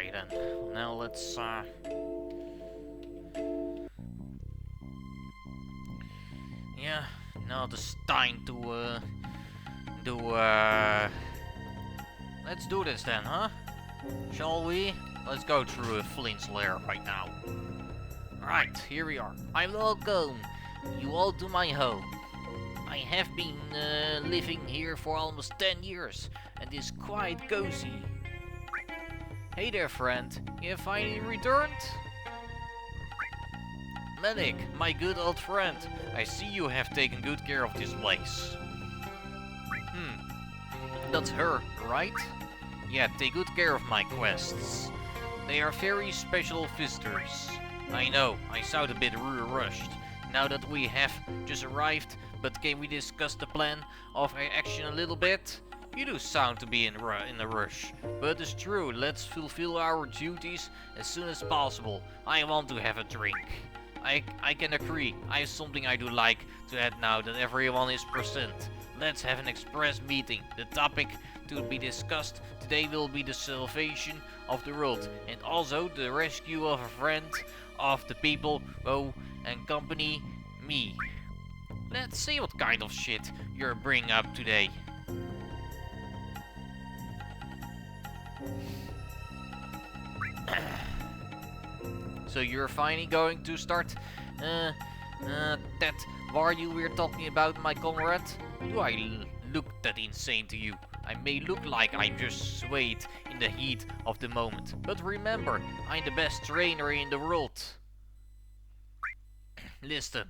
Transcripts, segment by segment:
Okay then. Now let's yeah, now it's time to do let's do this then, huh? Shall we? Let's go through Flint's lair right now. Right, here we are. I welcome you all to my home. I have been living here for almost 10 years and it's quite cozy. Hey there, friend. You have finally returned? Medic, my good old friend. I see you have taken good care of this place. That's her, right? Yeah, take good care of my quests. They are very special visitors. I know, I sound a bit rushed now that we have just arrived, but can we discuss the plan of action a little bit? You do sound to be in a rush, but it's true, let's fulfill our duties as soon as possible. I want to have a drink. I can agree, I have something I do like to add now that everyone is present. Let's have an express meeting. The topic to be discussed today will be the salvation of the world and also the rescue of a friend of the people who accompany me. Let's see what kind of shit you're bringing up today. So you're finally going to start that war you were talking about, my comrade? Do I look that insane to you? I may look like I'm just swayed in the heat of the moment, but remember, I'm the best trainer in the world. Listen,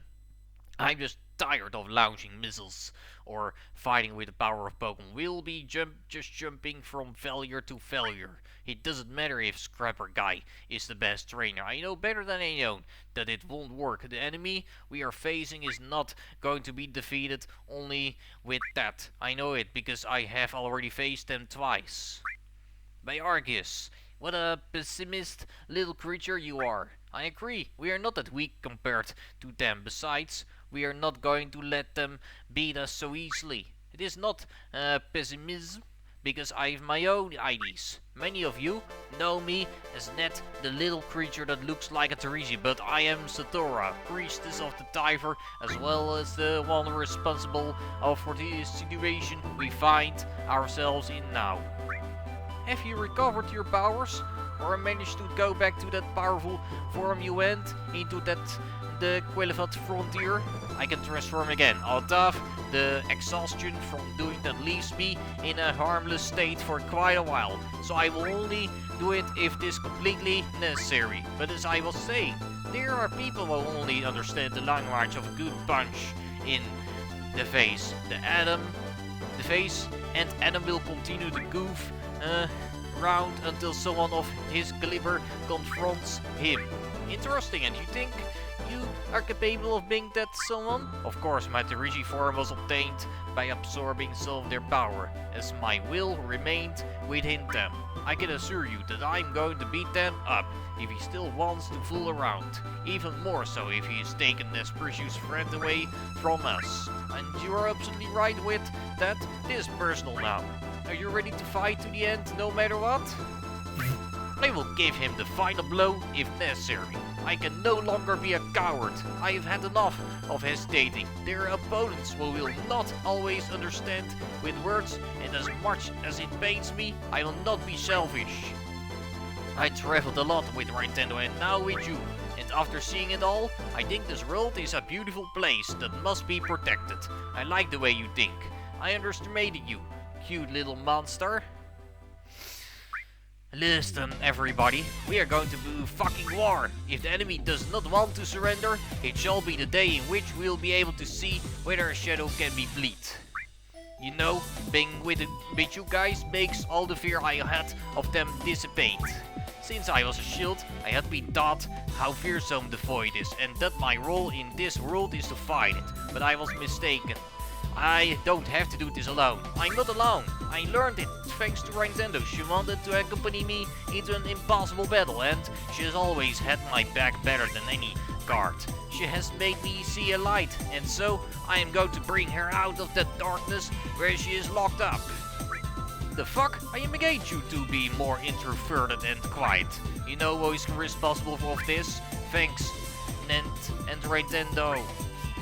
I'm just tired of launching missiles or fighting with the power of Pokemon. We'll be just jumping from failure to failure. It doesn't matter if Scrapper Guy is the best trainer. I know better than anyone that it won't work. The enemy we are facing is not going to be defeated only with that. I know it because I have already faced them twice. By Arceus, what a pessimist little creature you are. I agree, we are not that weak compared to them. Besides, we are not going to let them beat us so easily. It is not pessimism, because I have my own IDs. Many of you know me as Ned, the little creature that looks like a Teresi, but I am Satora, priestess of the Tiver, as well as the one responsible for the situation we find ourselves in now. Have you recovered your powers? Or managed to go back to that powerful form you went into the Quillivat frontier? I can transform again. Although the exhaustion from doing that leaves me in a harmless state for quite a while. So I will only do it if it is completely necessary. But as I was saying, there are people who only understand the language of a good punch in the face. The face, and Adam will continue to goof round until someone of his caliber confronts him. Interesting, and you think you are capable of being that someone? Of course, my Teresi form was obtained by absorbing some of their power, as my will remained within them. I can assure you that I'm going to beat them up if he still wants to fool around. Even more so if he has taken this precious friend away from us. And you are absolutely right with that. This is personal now. Are you ready to fight to the end, no matter what? I will give him the final blow if necessary. I can no longer be a coward. I have had enough of hesitating. There are opponents who will not always understand with words, and as much as it pains me, I will not be selfish. I traveled a lot with Nintendo and now with you. And after seeing it all, I think this world is a beautiful place that must be protected. I like the way you think. I underestimated you. Cute little monster. Listen, everybody, we are going to do fucking war. If the enemy does not want to surrender, it shall be the day in which we'll be able to see whether a shadow can be bleed. You know, being with you guys makes all the fear I had of them dissipate. Since I was a shield, I had been taught how fearsome the void is and that my role in this world is to fight it, but I was mistaken. I don't have to do this alone. I'm not alone. I learned it thanks to Nintendo. She wanted to accompany me into an impossible battle and she has always had my back better than any guard. She has made me see a light and so I am going to bring her out of that darkness where she is locked up. The fuck? I engaged you to be more introverted and quiet. You know who is responsible for this? Thanks, Nent and Nintendo.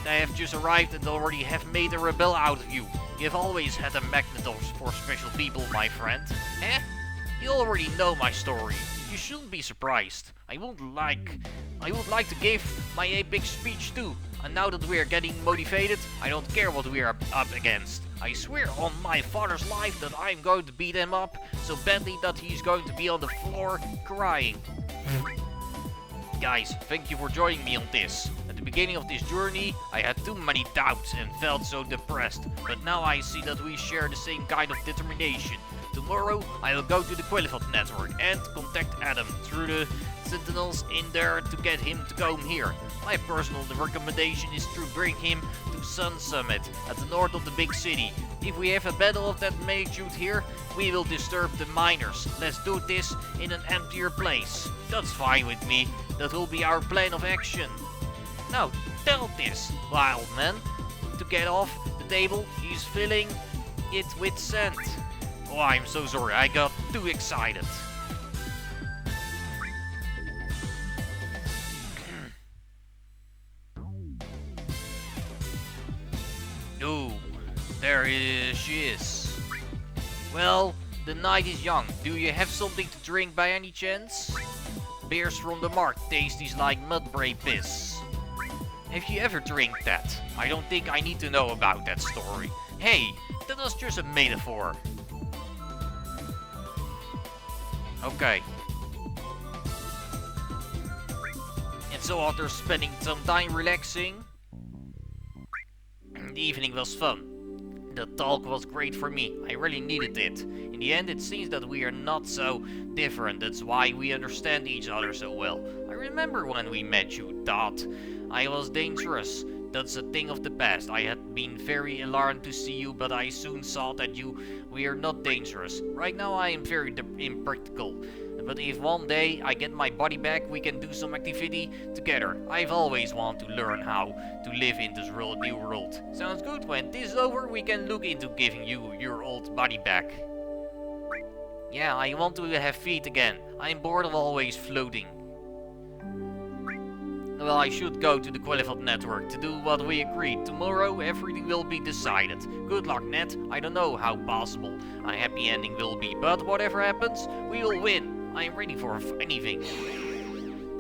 They have just arrived and already have made a rebel out of you. You've always had a magnet for special people, my friend. Eh? You already know my story. You shouldn't be surprised. I would like to give my epic speech too. And now that we are getting motivated, I don't care what we are up against. I swear on my father's life that I'm going to beat him up so badly that he's going to be on the floor crying. Guys, thank you for joining me on this. At the beginning of this journey, I had too many doubts and felt so depressed. But now I see that we share the same kind of determination. Tomorrow, I will go to the Quillifot network and contact Adam through the sentinels in there to get him to come here. My personal recommendation is to bring him to Sun Summit at the north of the big city. If we have a battle of that magnitude here, we will disturb the miners. Let's do this in an emptier place. That's fine with me. That will be our plan of action. Now, tell this wild man to get off the table. He's filling it with sand. Oh, I'm so sorry. I got too excited. Oh, she is. Well, the night is young. Do you have something to drink by any chance? Beers from the mark tastes like mudbray piss. Have you ever drink that? I don't think I need to know about that story. Hey, that was just a metaphor. Okay. And so after spending some time relaxing, the evening was fun. The talk was great for me. I really needed it. In the end, it seems that we are not so different. That's why we understand each other so well. I remember when we met you, thought I was dangerous. That's a thing of the past. I had been very alarmed to see you, but I soon saw that we are not dangerous. Right now I am very impractical. But if one day I get my body back, we can do some activity together. I've always wanted to learn how to live in this new world. Sounds good. When this is over, we can look into giving you your old body back. Yeah, I want to have feet again. I'm bored of always floating. Well, I should go to the Quillifot network to do what we agreed. Tomorrow, everything will be decided. Good luck, Ned. I don't know how possible a happy ending will be, but whatever happens, we will win. I'm ready for anything.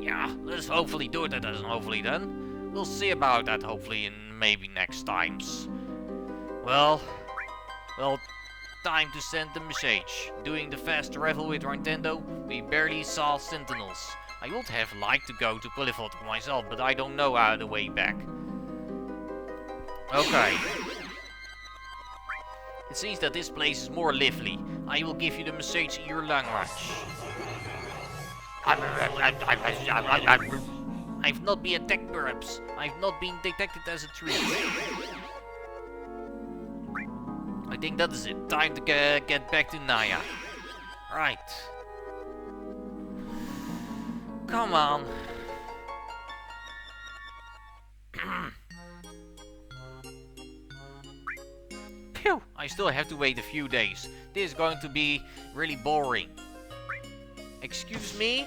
Yeah, let's hopefully do it hopefully then. We'll see about that hopefully in maybe next times. Well, time to send the message. Doing the fast travel with Nintendo, we barely saw sentinels. I would have liked to go to Quillifot myself, but I don't know the way back. Okay. It seems that this place is more lively. I will give you the message in your language. I've not been attacked, perhaps. I've not been detected as a threat. I think that is it. Time to get back to Naya. Right. Come on. Phew, I still have to wait a few days. This is going to be really boring. Excuse me?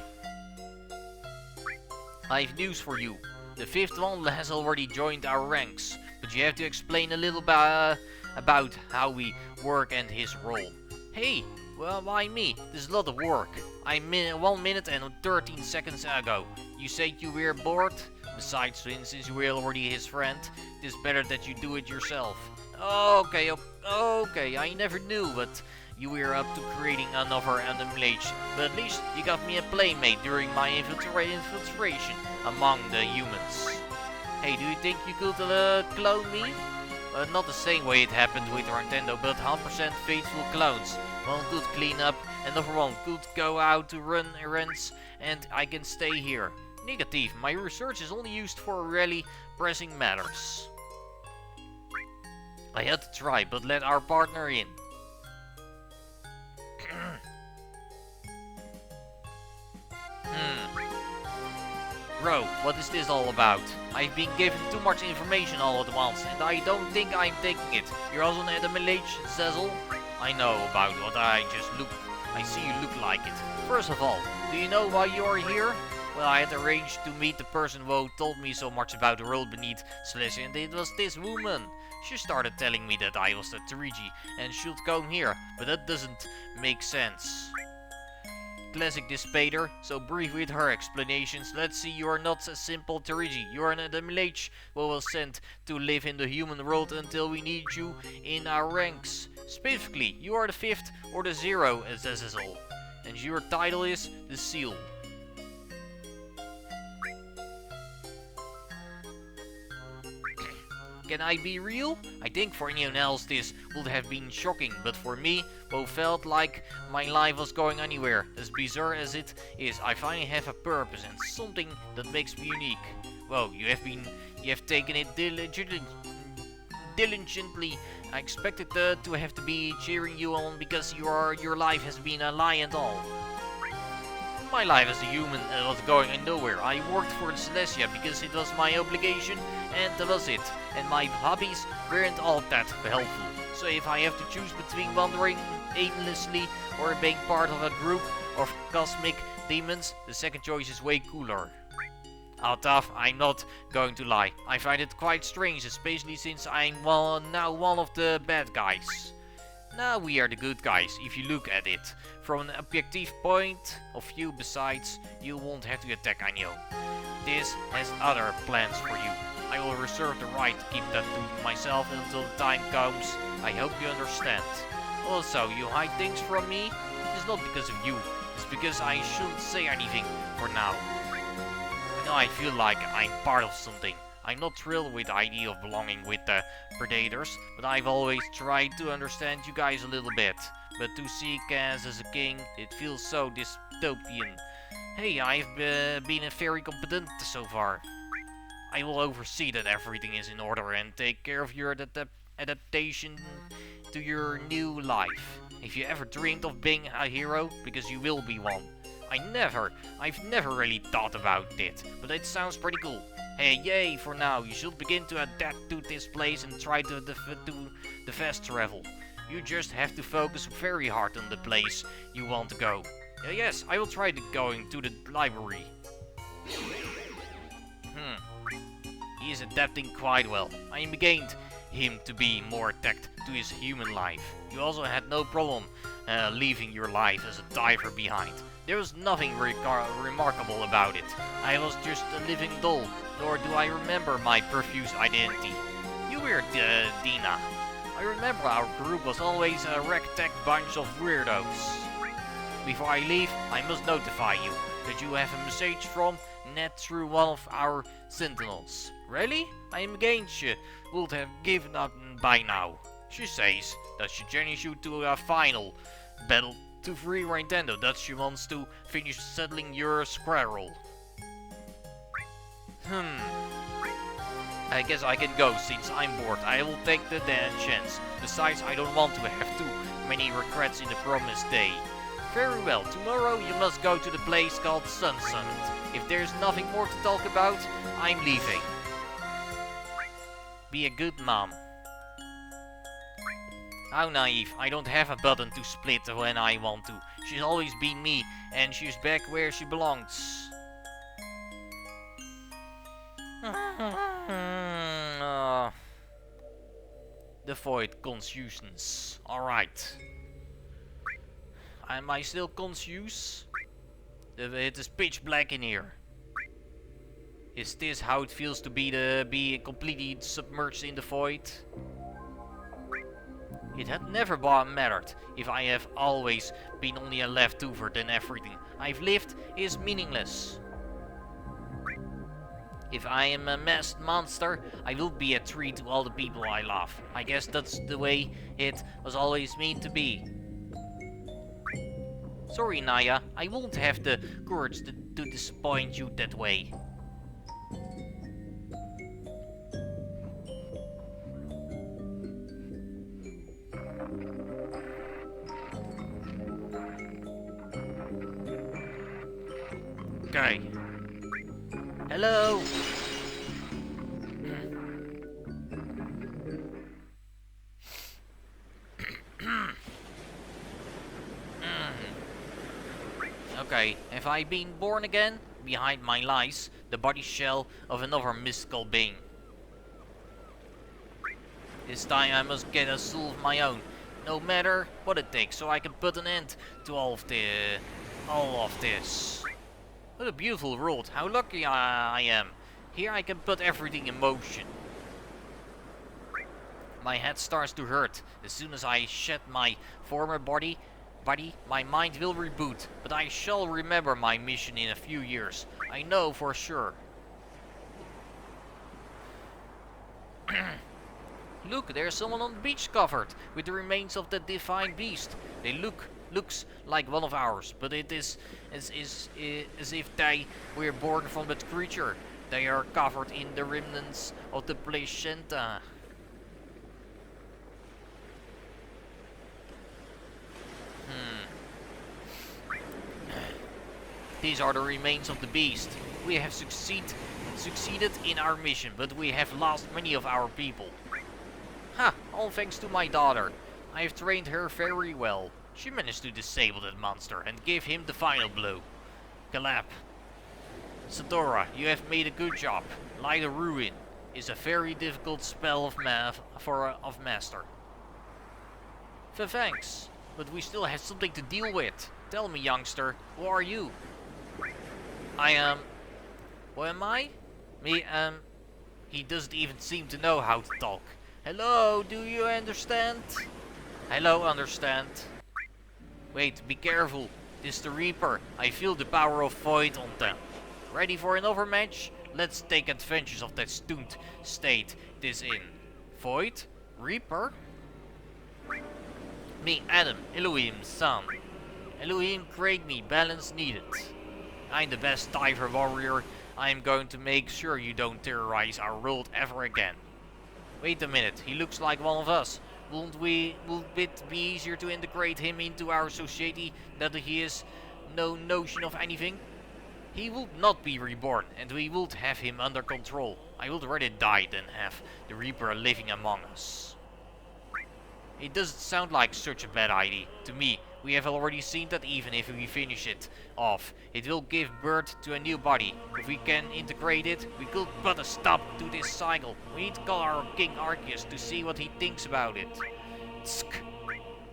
I have news for you. The fifth one has already joined our ranks, but you have to explain a little about how we work and his role. Hey, well, why me? This is a lot of work. I'm 1 minute and 13 seconds ago. You said you were bored? Besides, since you were already his friend, it is better that you do it yourself. Okay, I never knew, but you were up to creating another emulation. But at least you got me a playmate during my infiltration among the humans. Hey, do you think you could clone me? Not the same way it happened with Nintendo, but 100% faithful clones. One could clean up, another one could go out to run errands, and I can stay here. Negative, my research is only used for really pressing matters. I had to try, but let our partner in. Bro, what is this all about? I've been given too much information all at once, and I don't think I'm taking it. You're also an Adam Zazzle? I know about what I see you look like it. First of all, do you know why you are here? Well, I had arranged to meet the person who told me so much about the world beneath Celestia, and it was this woman. She started telling me that I was the Terigi and should come here, but that doesn't make sense. Classic Dispater, so brief with her explanations. Let's see, you are not a simple Terigi. You are an MLH who was sent to live in the human world until we need you in our ranks. Specifically, you are the 5th or the 0 as SSL. And your title is the Seal. Can I be real? I think for anyone else this would have been shocking, but for me, who felt like my life was going anywhere, as bizarre as it is, I finally have a purpose and something that makes me unique. Whoa, you have taken it diligently. I expected to have to be cheering you on because your life has been a lie and all. My life as a human was going nowhere. I worked for Celestia because it was my obligation, and that was it. And my hobbies weren't all that helpful. So if I have to choose between wandering aimlessly or being part of a group of cosmic demons, the second choice is way cooler. Tough, I'm not going to lie. I find it quite strange, especially since I'm now one of the bad guys. Now we are the good guys, if you look at it. From an objective point of view, besides, you won't have to attack Anio. This has other plans for you. I will reserve the right to keep that to myself until the time comes. I hope you understand. Also, you hide things from me? It's not because of you. It's because I shouldn't say anything for now. Now I feel like I'm part of something. I'm not thrilled with the idea of belonging with the Predators, but I've always tried to understand you guys a little bit. But to see Kaz as a king, it feels so dystopian. Hey, I've been very competent so far. I will oversee that everything is in order and take care of your adaptation to your new life. If you ever dreamed of being a hero, because you will be one. I've never really thought about it, but it sounds pretty cool. Hey, yay for now, you should begin to adapt to this place and try to the fast travel. You just have to focus very hard on the place you want to go. Yes, I will try going to the library. He is adapting quite well. I gained him to be more attached to his human life. You also had no problem leaving your life as a diver behind. There was nothing remarkable about it. I was just a living doll, nor do I remember my profuse identity. You were Dina. I remember our group was always a ragtag bunch of weirdos. Before I leave, I must notify you that you have a message from Ned through one of our sentinels. Really? I am against you. Would have given up by now. She says that she journeys you to a final battle to free Nintendo, that she wants to finish settling your squirrel. I guess I can go since I'm bored. I will take the chance. Besides, I don't want to have too many regrets in the promised day. Very well, tomorrow you must go to the place called Sun Summit. If there's nothing more to talk about, I'm leaving. Be a good mom. How naive, I don't have a button to split when I want to. She's always been me, and she's back where she belongs. The void confusions. Alright. Am I still confused? It is pitch black in here. Is this how it feels to be completely submerged in the void? It had never mattered if I have always been only a leftover, then everything I've lived is meaningless. If I am a masked monster, I will be a treat to all the people I love. I guess that's the way it was always meant to be. Sorry, Naya, I won't have the courage to disappoint you that way. Okay. Hello. Okay, have I been born again? Behind my lies, the body shell of another mystical being. This time I must get a soul of my own, no matter what it takes, so I can put an end to all of this. What a beautiful world, how lucky I am. Here I can put everything in motion. My head starts to hurt. As soon as I shed my former body, my mind will reboot. But I shall remember my mission in a few years. I know for sure. Look, there's someone on the beach covered with the remains of the divine beast. They looks like one of ours, but it is as if they were born from that creature. They are covered in the remnants of the placenta. These are the remains of the beast. We have succeeded in our mission, but we have lost many of our people. Ha! All thanks to my daughter. I have trained her very well. She managed to disable that monster and give him the final blow. Caleb. Sadora, you have made a good job. Light a Ruin is a very difficult spell of master. Thanks, but we still have something to deal with. Tell me, youngster, who are you? I am... Who am I? Me, he doesn't even seem to know how to talk. Hello, do you understand? Hello, understand. Wait, be careful. This is the Reaper. I feel the power of Void on them. Ready for another match? Let's take advantage of that stunned state this in. Void? Reaper? Me, Adam, Elohim's son. Elohim, create me, balance needed. I'm the best diver warrior. I am going to make sure you don't terrorize our world ever again. Wait a minute, he looks like one of us. Wouldn't it be easier to integrate him into our society that he has no notion of anything? He would not be reborn, and we would have him under control. I would rather die than have the Reaper living among us. It doesn't sound like such a bad idea to me. We have already seen that even if we finish it off, it will give birth to a new body. If we can integrate it, we could put a stop to this cycle. We need to call our King Arceus to see what he thinks about it. Tsk.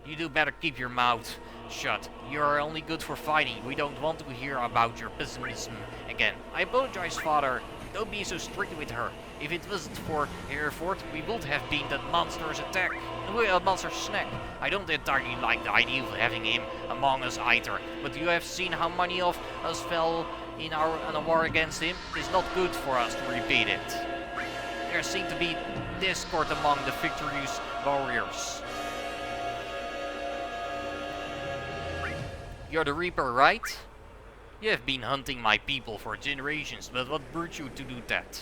You do better keep your mouth shut. You are only good for fighting. We don't want to hear about your pessimism again. I apologize, Father. Don't be so strict with her. If it wasn't for Hereford, we would have been that monster's attack. Monster's snack. I don't entirely like the idea of having him among us either. But you have seen how many of us fell in a war against him. It is not good for us to repeat it. There seemed to be discord among the victorious warriors. You're the Reaper, right? You have been hunting my people for generations, but what brought you to do that?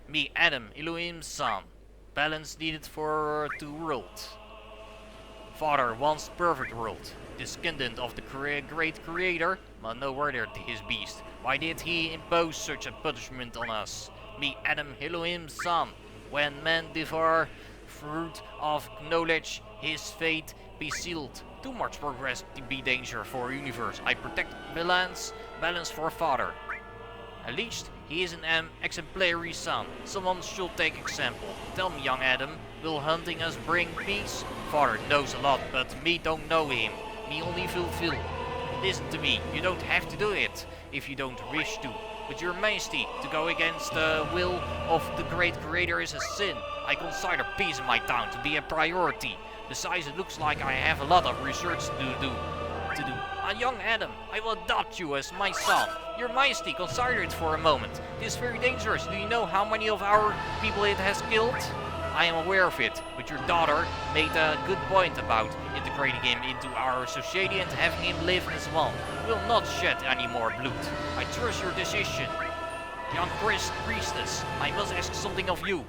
Me, Adam, Elohim's son. Balance needed for two worlds. Father wants perfect world. Descendant of the great creator, but no wonder his beast. Why did he impose such a punishment on us? Me, Adam, Elohim's son. When man devour fruit of knowledge, his fate be sealed. Too much progress to be danger for universe. I protect balance for father. At least he is an exemplary son. Someone should take example. Tell me, young Adam, will hunting us bring peace? Father knows a lot, but me don't know him. Me only fulfill. Listen to me, you don't have to do it if you don't wish to. But your majesty, to go against the will of the great creator is a sin. I consider peace in my town to be a priority. Besides, it looks like I have a lot of research to do. Young Adam, I will adopt you as my son. Your Majesty, consider it for a moment. It is very dangerous. Do you know how many of our people it has killed? I am aware of it, but your daughter made a good point about integrating him into our society and having him live as one. We will not shed any more blood. I trust your decision. Young priestess, I must ask something of you.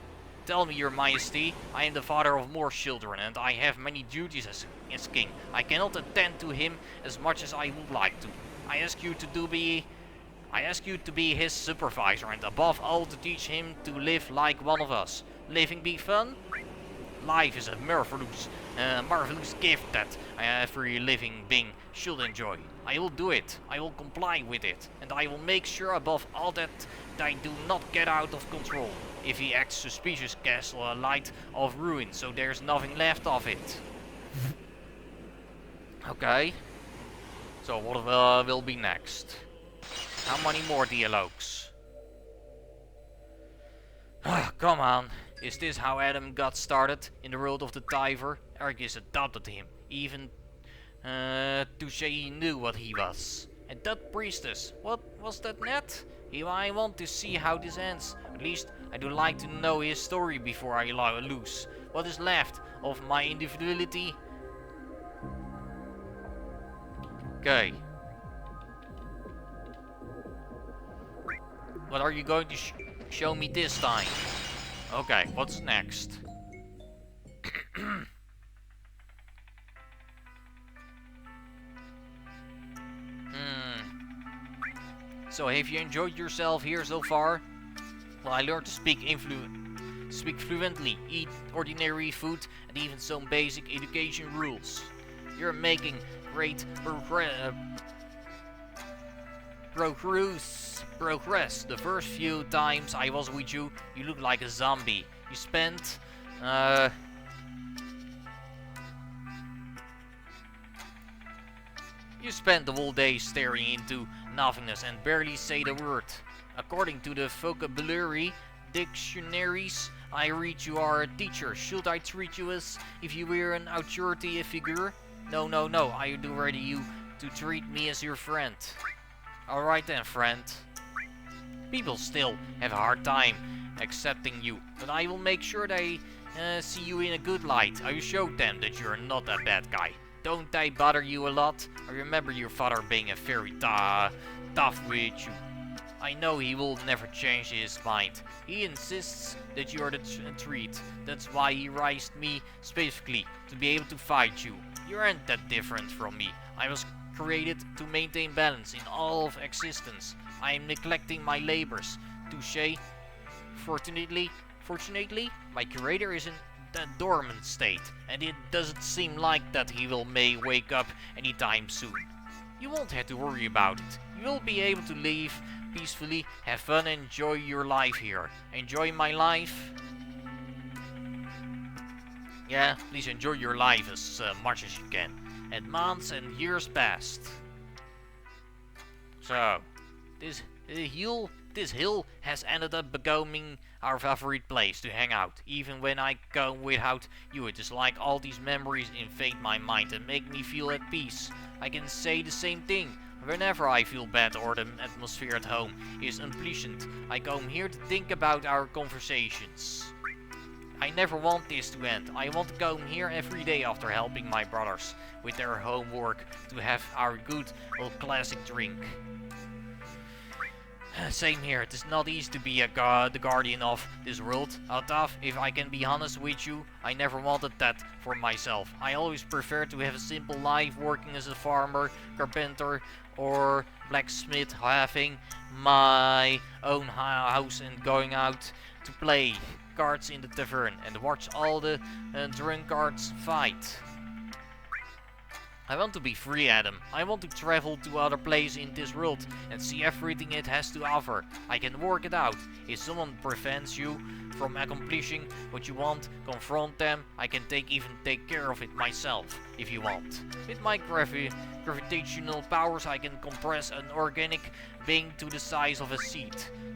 Tell me, your Majesty, I am the father of more children and I have many duties as king. I cannot attend to him as much as I would like to. I ask you to be his supervisor and above all to teach him to live like one of us. Living be fun? Life is a marvelous gift that every living being should enjoy. I will do it. I will comply with it. And I will make sure above all that I do not get out of control. If he acts suspicious, cast a light of ruin, so there's nothing left of it. Okay. So what will be next? How many more dialogues? Come on. Is this how Adam got started in the world of the diver? Argus adopted him. Even Touche knew what he was. And that priestess, what was that, Ned? I want to see how this ends. At least I do like to know his story before I lose what is left of my individuality. Okay. What are you going to show me this time? Okay, what's next? So have you enjoyed yourself here so far? Well, I learned to speak fluently, eat ordinary food, and even some basic education rules. You're making great progress. The first few times I was with you, you looked like a zombie. You spent the whole day staring into nothingness and barely say the word. According to the vocabulary dictionaries I read, you are a teacher. Should I treat you as if you were an authority figure? No. I do ready you to treat me as your friend. Alright then, friend. People still have a hard time accepting you, but I will make sure they see you in a good light. I will show them that you're not a bad guy. Don't they bother you a lot? I remember your father being a very tough with you. I know he will never change his mind. He insists that you are the treat. That's why he raised me specifically, to be able to fight you. You aren't that different from me. I was created to maintain balance in all of existence. I am neglecting my labors. Touche. Fortunately, my creator is in a dormant state, and it doesn't seem like that he may wake up anytime soon. You won't have to worry about it. You will be able to live peacefully, have fun, and enjoy your life here. Enjoy my life? Yeah, please enjoy your life as much as you can. And months and years passed. So, this hill has ended up becoming our favorite place to hang out. Even when I go without you, it is like all these memories invade my mind and make me feel at peace. I can say the same thing. Whenever I feel bad or the atmosphere at home is unpleasant, I come here to think about our conversations. I never want this to end. I want to come here every day after helping my brothers with their homework to have our good old classic drink. Same here, it is not easy to be the guardian of this world. Although, if I can be honest with you, I never wanted that for myself. I always prefer to have a simple life working as a farmer, carpenter, or blacksmith, having my own house and going out to play cards in the tavern and watch all the drunkards fight. I want to be free, Adam. I want to travel to other places in this world and see everything it has to offer. I can work it out. If someone prevents you from accomplishing what you want, confront them. I can even take care of it myself, if you want. With my gravitational powers, I can compress an organic being to the size of a seed.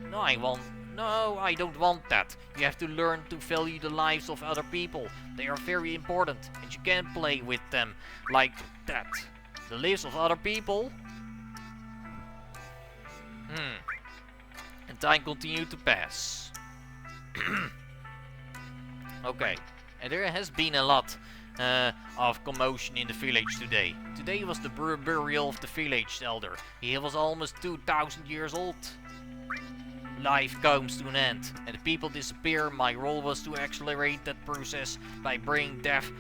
No, I don't want that. You have to learn to value the lives of other people. They are very important, and you can't play with them like that. The lives of other people? And time continued to pass. Okay, and there has been a lot of commotion in the village today. Today was the burial of the village elder. He was almost 2,000 years old. Life comes to an end, and the people disappear. My role was to accelerate that process by bringing death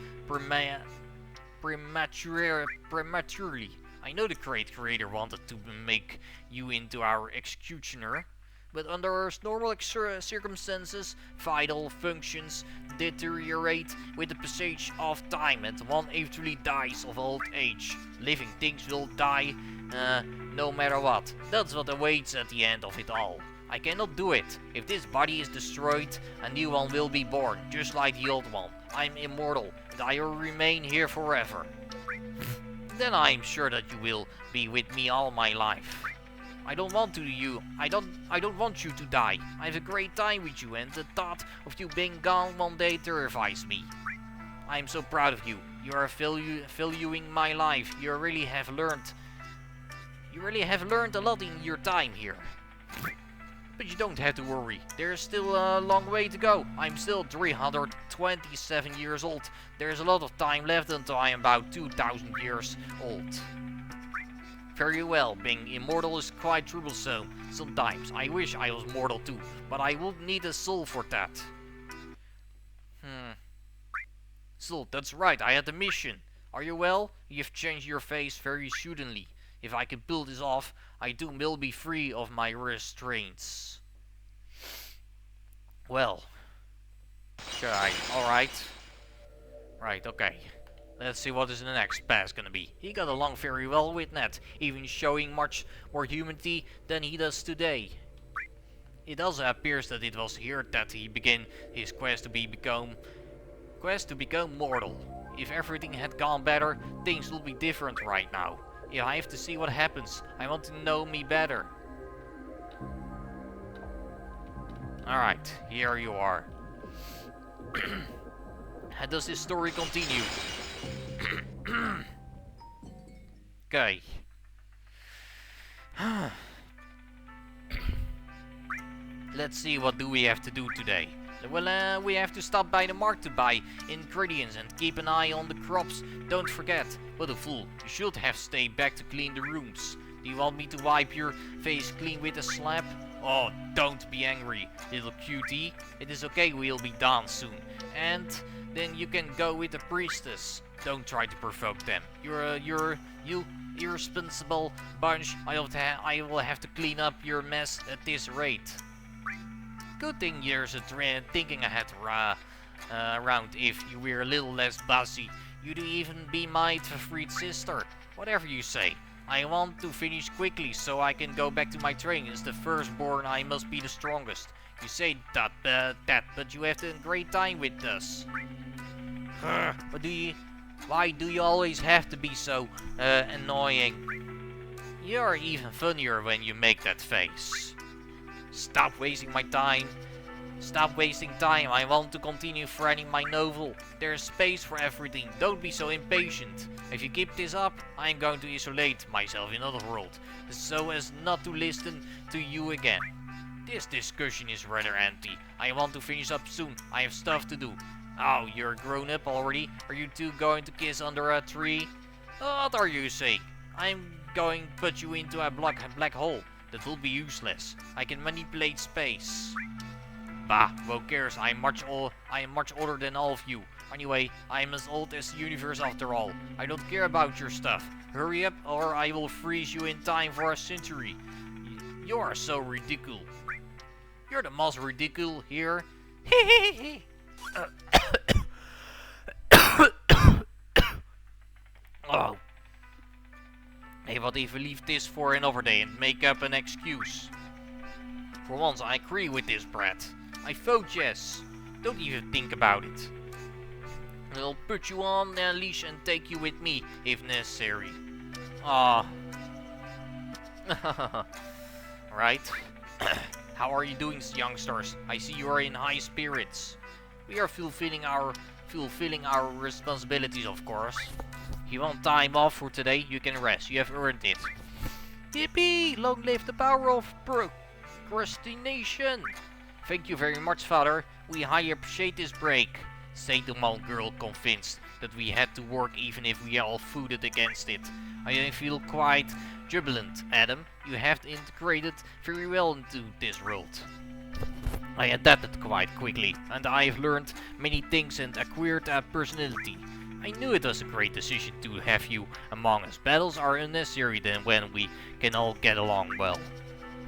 prematurely. I know the great creator wanted to make you into our executioner, but under normal circumstances, vital functions deteriorate with the passage of time, and one eventually dies of old age. Living things will die no matter what. That's what awaits at the end of it all. I cannot do it. If this body is destroyed, a new one will be born, just like the old one. I'm immortal, and I will remain here forever. Then I am sure that you will be with me all my life. I don't want you to die. I have a great time with you, and the thought of you being gone one day terrifies me. I am so proud of you. You are valuing my life. You really have learned a lot in your time here. But you don't have to worry. There's still a long way to go. I'm still 327 years old. There's a lot of time left until I am about 2,000 years old. Very well, being immortal is quite troublesome sometimes. I wish I was mortal too, but I would need a soul for that. Soul, that's right, I had a mission. Are you well? You've changed your face very suddenly. If I can pull this off, I too will be free of my restraints. Well, should I? Alright. Right, okay. Let's see what is the next pass gonna be. He got along very well with Ned, even showing much more humanity than he does today. It also appears that it was here that he began his quest to become mortal. If everything had gone better, things will be different right now. Yeah, I have to see what happens. I want to know me better. Alright, here you are. How does this story continue? Okay. Let's see, what do we have to do today? Well, we have to stop by the market to buy ingredients and keep an eye on the crops. Don't forget. What a fool. You should have stayed back to clean the rooms. Do you want me to wipe your face clean with a slap? Oh, don't be angry, little cutie. It is okay, we'll be done soon. And then you can go with the priestess. Don't try to provoke them. You irresponsible bunch. I will have to clean up your mess at this rate. Good thing there's a thinking ahead around. If you were a little less bossy, you'd even be my favorite sister. Whatever you say. I want to finish quickly so I can go back to my training. As the firstborn, I must be the strongest. You say that, but you have a great time with us. But why do you always have to be so annoying? You're even funnier when you make that face. Stop wasting my time. Stop wasting time. I want to continue writing my novel. There's space for everything. Don't be so impatient. If you keep this up, I'm going to isolate myself in another world, so as not to listen to you again. This discussion is rather empty. I want to finish up soon. I have stuff to do. Oh, you're grown up already? Are you two going to kiss under a tree? What are you saying? I'm going to put you into a black hole. That will be useless. I can manipulate space. Bah, who cares? I am much older than all of you. Anyway, I am as old as the universe after all. I don't care about your stuff. Hurry up or I will freeze you in time for a century. You are so ridiculous. You're the most ridiculous here. Oh. Hey, what if we leave this for another day and make up an excuse? For once, I agree with this, brat. I vote yes. Don't even think about it. I'll put you on a leash and take you with me, if necessary. Ah. Right. How are you doing, youngsters? I see you are in high spirits. We are fulfilling our responsibilities, of course. If you want time off for today, you can rest. You have earned it. Yippee! Long live the power of procrastination! Thank you very much, Father. We highly appreciate this break. Said the small girl, convinced that we had to work even if we all voted against it. I feel quite jubilant, Adam. You have integrated very well into this world. I adapted quite quickly, and I have learned many things and acquired a personality. I knew it was a great decision to have you among us. Battles are unnecessary then when we can all get along well.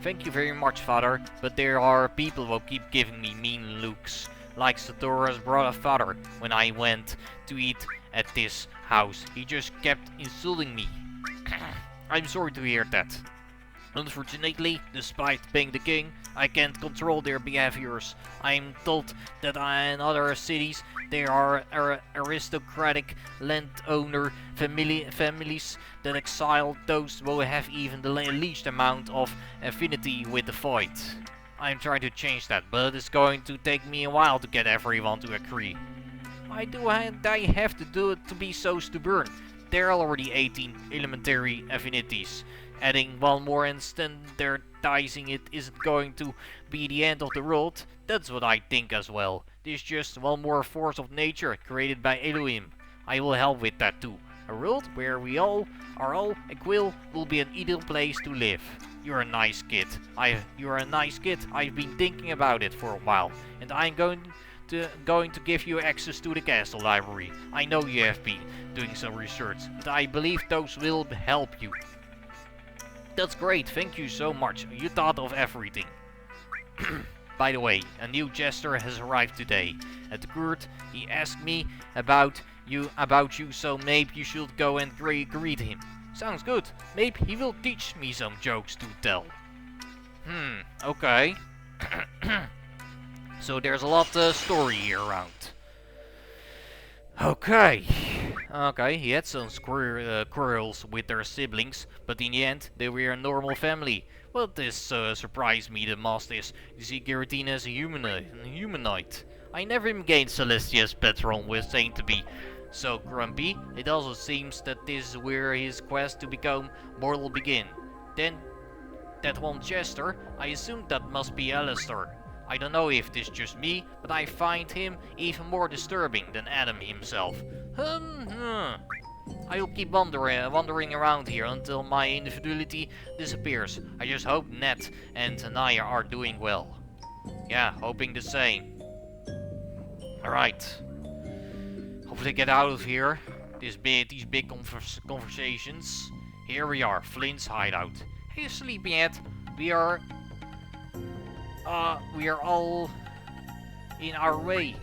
Thank you very much, Father, but there are people who keep giving me mean looks. Like Satora's brother Father, when I went to eat at this house. He just kept insulting me. I'm sorry to hear that. Unfortunately, despite being the king, I can't control their behaviors. I'm told that in other cities there are aristocratic landowner families that exile those who have even the least amount of affinity with the fight. I'm trying to change that, but it's going to take me a while to get everyone to agree. Why do I have to do it to be so stubborn? There are already 18 elementary affinities. Adding one more and standardizing it isn't going to be the end of the world. That's what I think as well. This is just one more force of nature created by Elohim. I will help with that too. A world where we all are all equal will be an ideal place to live. You're a nice kid. You're a nice kid. I've been thinking about it for a while, and I'm going to give you access to the castle library. I know you have been doing some research, and I believe those will help you. That's great, thank you so much. You thought of everything. By the way, a new jester has arrived today. At the court, he asked me about you, so maybe you should go and greet him. Sounds good. Maybe he will teach me some jokes to tell. Okay. So there's a lot of story here around. Okay, he had some quarrels with their siblings, but in the end, they were a normal family. Well, this surprised me the most is to see Giratina as a humanoid. I never imagined Celestia's patron was saying to be so grumpy. It also seems that this is where his quest to become mortal begin. Then, that one jester, I assume that must be Alistair. I don't know if this is just me, but I find him even more disturbing than Adam himself. I'll keep wandering around here until my individuality disappears. I just hope Ned and Tanaya are doing well. Yeah, hoping the same. Alright. Hopefully get out of here. These big conversations. Here we are, Flint's hideout. Hey, sleepyhead. We are all in our way.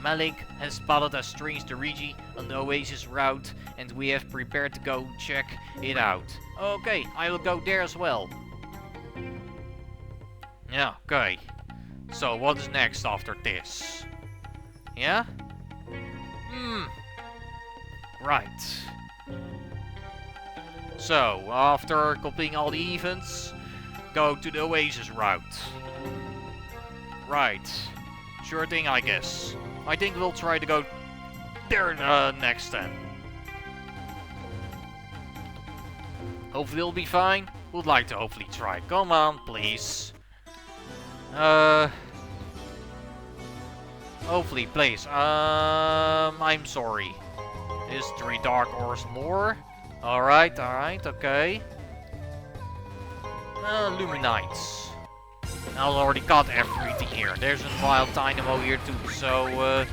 Malik has spotted a strange Dariji on the Oasis route, and we have prepared to go check it out. Okay, I will go there as well. Yeah, okay. So, what is next after this? Yeah? Right. So, after completing all the events, go to the Oasis route. Right. Sure thing, I guess. I think we'll try to go there next then. Hopefully it'll be fine. Would like to hopefully try. Come on, please. Hopefully, please. I'm sorry. Is 3 Dark Ores more? Alright, okay. Luminites. I already got everything here. There's a wild dynamo here too, so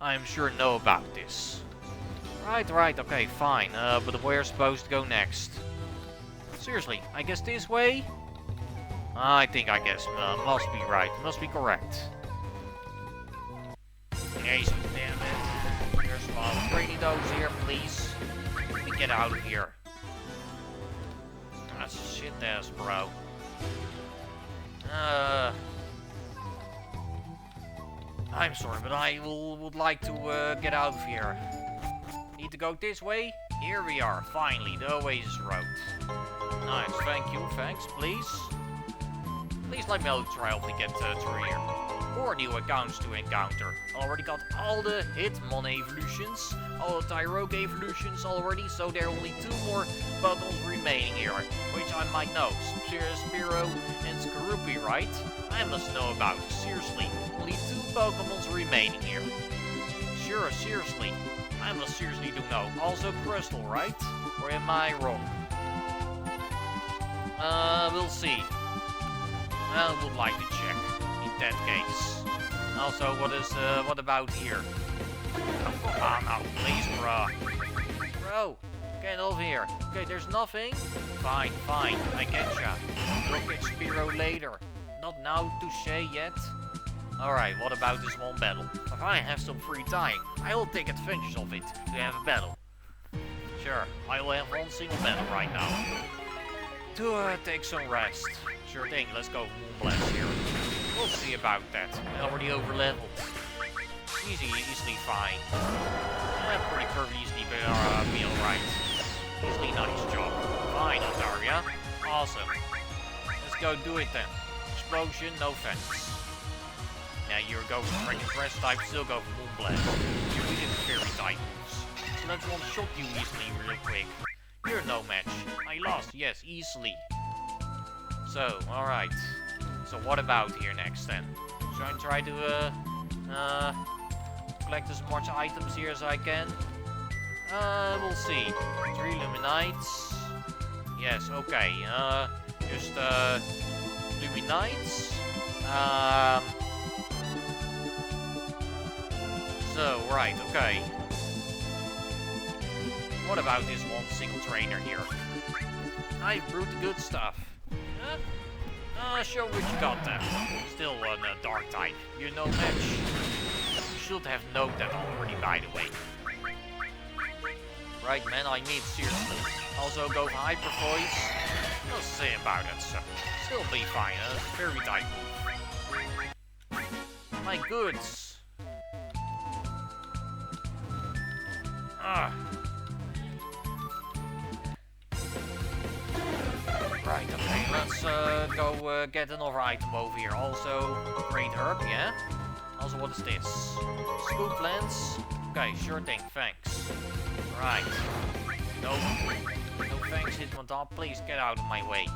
I'm sure know about this. Right, okay, fine. But where's supposed to go next? Seriously, I guess this way? I guess must be right, must be correct. Jesus, damn it. Here's some training those here, please. Let me get out of here. That's shit ass, bro. I'm sorry, but I would like to get out of here. Need to go this way? Here we are, finally, the Oasis road. Nice, thanks, please. Please let me try to get through here. 4 new accounts to encounter. Already got all the Hitmon evolutions, all the Tyroke evolutions already, so there are only 2 more Pokemon remaining here, which I might know. Spearow and Skorupi, right? I must know about it, seriously. Only 2 Pokemons remaining here. Sure, seriously. I must seriously do know. Also Crystal, right? Or am I wrong? We'll see. I would like to check, in that case. Also, what about here? Oh, come on now, please, bro. Bro, get over here. Okay, there's nothing? Fine, I getcha. We'll get Spearow later. Not now, touche yet. Alright, what about this one battle? If I have some free time, I will take advantage of it to have a battle. Sure, I will have one single battle right now. to take some rest. Sure thing, let's go Moonblast here. We'll see about that. I already over leveled. Easily fine. Pretty perfect easily, but be alright. Easily nice job. Fine, Altaria. Awesome. Let's go do it then. Explosion, no thanks. Now you're going for Dragon Press type, still go for Moonblast. You're weak in fairy type moves. So let's one-shot you easily real quick. You're no match. I lost, yes, easily. So, alright. So what about here next then? Should I try to collect as much items here as I can? We'll see. 3 Luminites. Yes, okay. Just Luminites. So, right, okay. What about this one single trainer here? I brewed the good stuff. Show what you got then. Still on a dark type. You're no match. You should have known that already, by the way. Right, man, I mean seriously. Also go for Hyper Voice. No say about it, so. Still be fine, very type move. My goods. Right, okay, let's go get another item over here. Also, Great Herb, yeah? Also, what is this? Scoop Lens? Okay, sure thing, thanks. Right. No thanks, Hitmontop. Please get out of my way.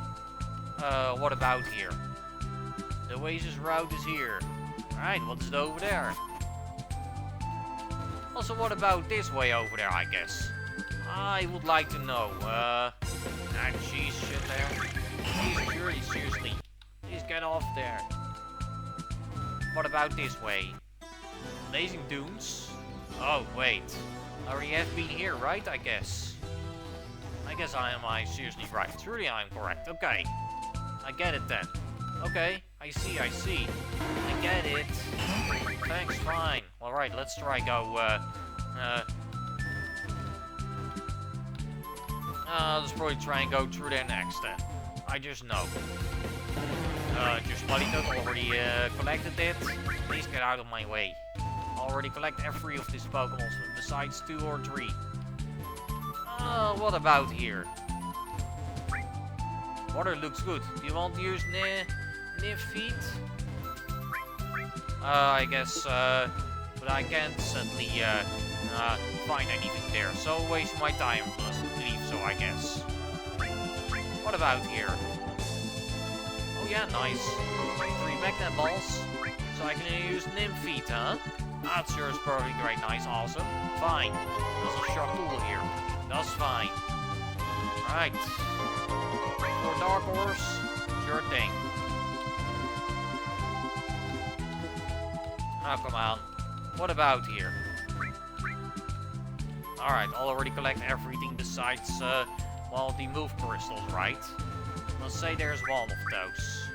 What about here? The Oasis route is here. Alright, what's it over there? Also, what about this way over there, I guess? I would like to know. Jeez, shit there. Jeez, Jury, seriously. Please get off there. What about this way? Blazing Dunes? Oh, wait. I already have been here, right? I guess. I guess I seriously right. Truly I am correct. Okay. I get it then. Okay. I see. I get it. Thanks, fine. Alright, let's try go, let's probably try and go through there next then. I just know. Just Politoed already collected it. Please get out of my way. Already collect every of these Pokémon besides 2 or 3. What about here? Water looks good. Do you want to use Nifeet? I guess, but I can't sadly find anything there. So waste my time, plus leave, so I guess. What about here? Oh yeah, nice. 3 Magnet Balls. So I can use Nymphete, huh? That sure is perfectly great, nice, awesome. Fine. There's a Sharkpool here. That's fine. Right. For Dark Horse, sure thing. Oh, come on. What about here? Alright, I'll already collect everything besides, well, the move crystals, right? Let's say there's one of those.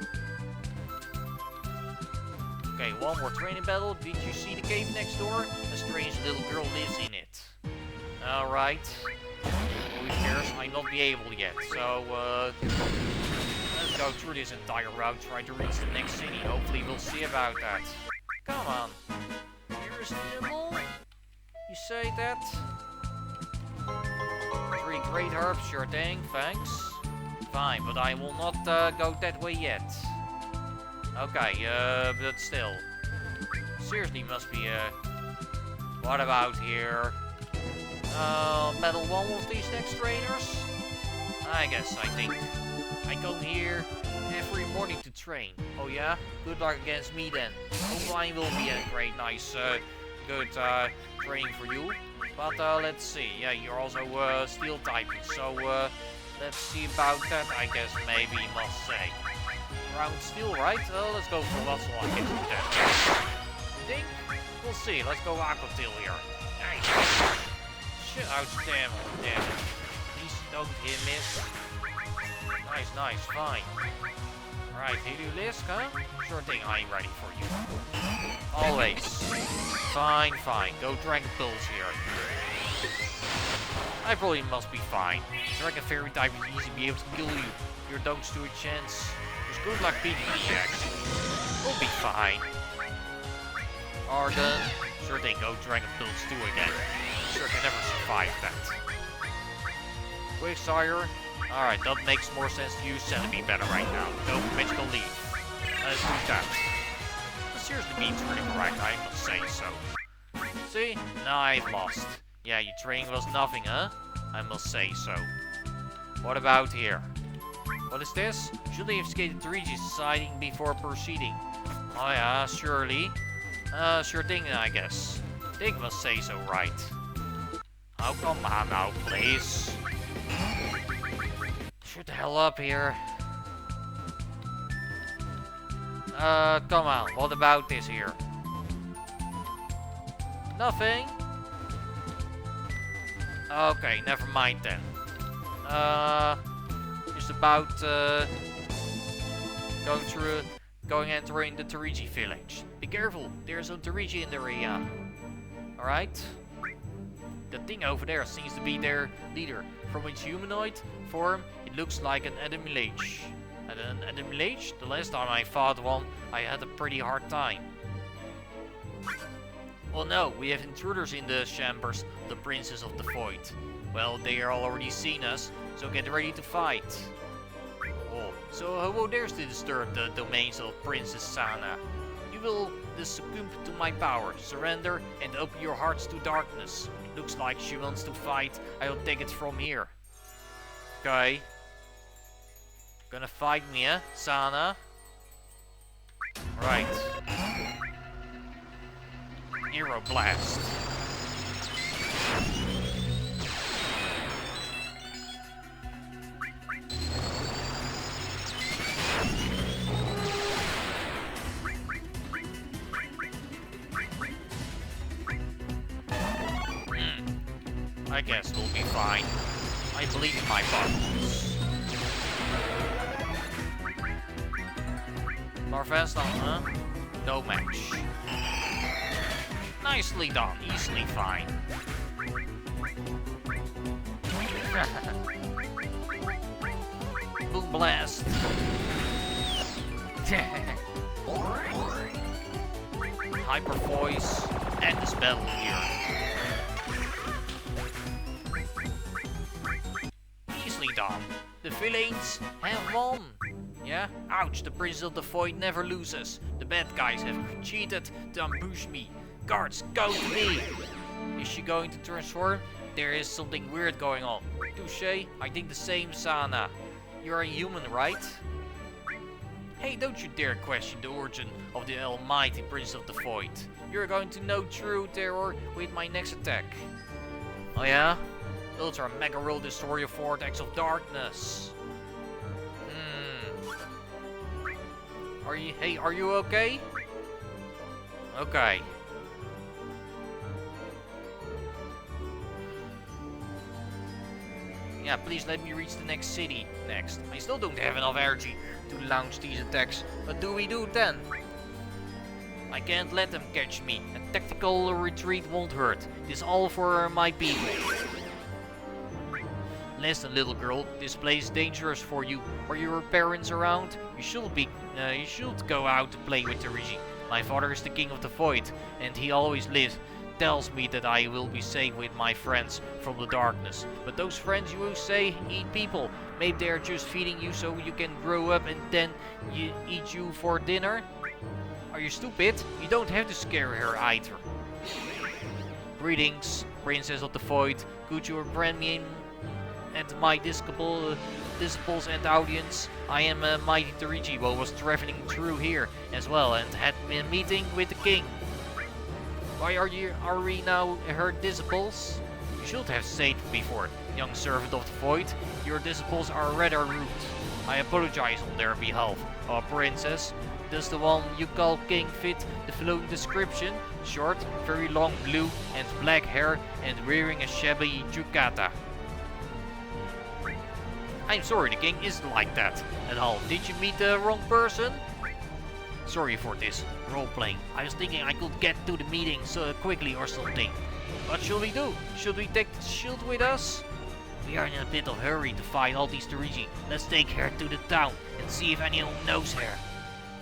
Okay, one more training battle. Did you see the cave next door? A strange little girl lives in it. Alright. Who cares? I not be able yet. So, let's go through this entire route, try to reach the next city. Hopefully we'll see about that. Come on. Here's Nibble. You say that? 3 Great Herbs, sure thing, thanks. Fine, but I will not go that way yet. Okay, but still. Seriously, must be, what about here? Battle one of these next trainers? I think. I come here every morning to train. Oh yeah? Good luck against me then. Hope mine will be a great, nice, good, training for you. But, let's see. Yeah, you're also, steel typing, so, let's see about that, I guess, maybe you must say. Round steel, right? Let's go for what's like it. Think? We'll see. Let's go Aquatail here. Nice. Shit, damn. Please don't hit miss. Nice, fine. Right, Heliolisk, huh? Sure thing, I'm ready for you. Always. Fine. Go Dragon Pulse here. I probably must be fine. Dragon Fairy type is easy to be able to kill you. your dogs to a chance. Just good luck beating me, actually. We'll be fine. Arden. Sure thing, go Dragon Pills 2 again. Sure can never survive that. Quick Sire. Alright, that makes more sense to use Centipede better right now. Go Magical Leaf. Let's do that. That seriously means really correct, I must say so. See? Now I've lost. Yeah, your training was nothing, huh? I must say so. What about here? What is this? Should have skated to Regis deciding before proceeding. Oh yeah, surely. Sure thing, I guess. They must say so, right? Oh, come on now, please. Shut the hell up here. Come on, what about this here? Nothing? Okay, never mind then. Just about, entering the Terigi village. Be careful, there's some Terigi in the area. Alright? The thing over there seems to be their leader. From its humanoid form, it looks like an Adamilage. And an Adamilage? The last time I fought one, I had a pretty hard time. Oh no, we have intruders in the chambers of the Princess of the Void. Well, they are already seen us, so get ready to fight. Oh, so who dares to disturb the domains of Princess Sana? You will succumb to my power, surrender, and open your hearts to darkness. It looks like she wants to fight. I will take it from here. Okay. Gonna fight me, eh, Sana? Right. Hero Blast. I guess we'll be fine. I believe in my buttons. Larveston, huh? No match. Nicely done, easily fine. Boom Blast. Hyper Voice. End this battle here. Easily done. The villains have won. Yeah? Ouch, the Prince of the Void never loses. The bad guys have cheated to ambush me. Guards, go to me! Is she going to transform? There is something weird going on. Touché? I think the same, Sana. You're a human, right? Hey, don't you dare question the origin of the almighty Prince of the Void. You're going to know true terror with my next attack. Oh yeah? Ultra Mega Roll Destroyer Vortex of Darkness. Are you okay? Okay. Yeah, please let me reach the next city next. I still don't have enough energy to launch these attacks. What do we do then? I can't let them catch me. A tactical retreat won't hurt. It is all for my people. Listen, little girl, this place is dangerous for you. Are your parents around? You should go out to play with Terigi. My father is the king of the void, and he always tells me that I will be safe with my friends from the darkness. But those friends you say eat people. Maybe they're just feeding you so you can grow up and then eat you for dinner? Are you stupid? You don't have to scare her either. Greetings, Princess of the Void. Could you brand me and my disciples and audience? I am Mighty Terigi, who was traveling through here as well and had a meeting with the king. Why are we now her disciples? You should have said before, young servant of the Void. Your disciples are rather rude. I apologize on their behalf. Oh, princess, does the one you call king fit the following description? Short, very long blue and black hair and wearing a shabby yukata. I'm sorry, the king isn't like that at all. Did you meet the wrong person? Sorry for this role-playing. I was thinking I could get to the meeting so quickly or something. What should we do? Should we take the shield with us? We are in a bit of hurry to find all these Torigi. Let's take her to the town and see if anyone knows her.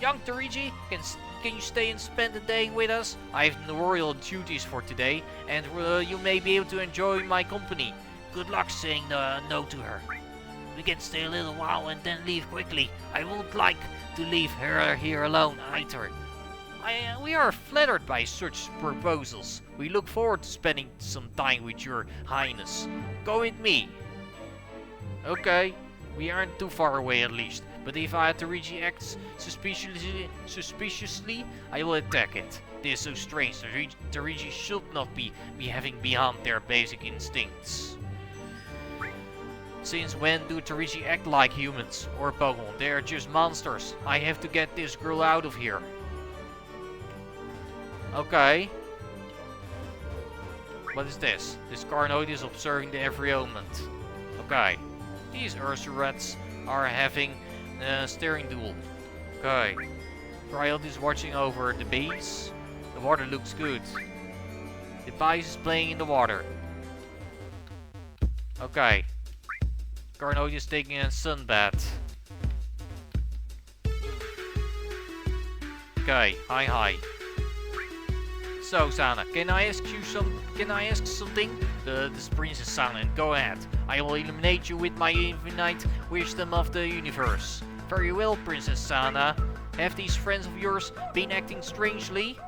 Young Torigi, can you stay and spend the day with us? I have the royal duties for today, and you may be able to enjoy my company. Good luck saying no to her. We can stay a little while and then leave quickly. I won't like to leave her here alone either. We are flattered by such proposals. We look forward to spending some time with your highness. Go with me. Okay, we aren't too far away at least. But if Torigi acts suspiciously, I will attack it. This is so strange. Torigi should not be having beyond their basic instincts. Since when do Torigi act like humans or Pokemon? They are just monsters. I have to get this girl out of here. Okay. What is this? This Carnoid is observing the environment. Okay. These Ursurats are having a steering duel. Okay. Trialt is watching over the bees. The water looks good. The Pies is playing in the water. Okay. Carnoid is taking a sunbath. Okay, hi. So Sana, can I ask something? This Princess Sana, and go ahead. I will illuminate you with my infinite wisdom of the universe. Very well, Princess Sana. Have these friends of yours been acting strangely?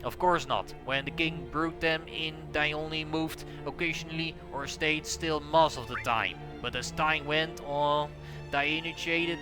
Of course not. When the king brought them in, they only moved occasionally or stayed still most of the time. But as time went on, they imitated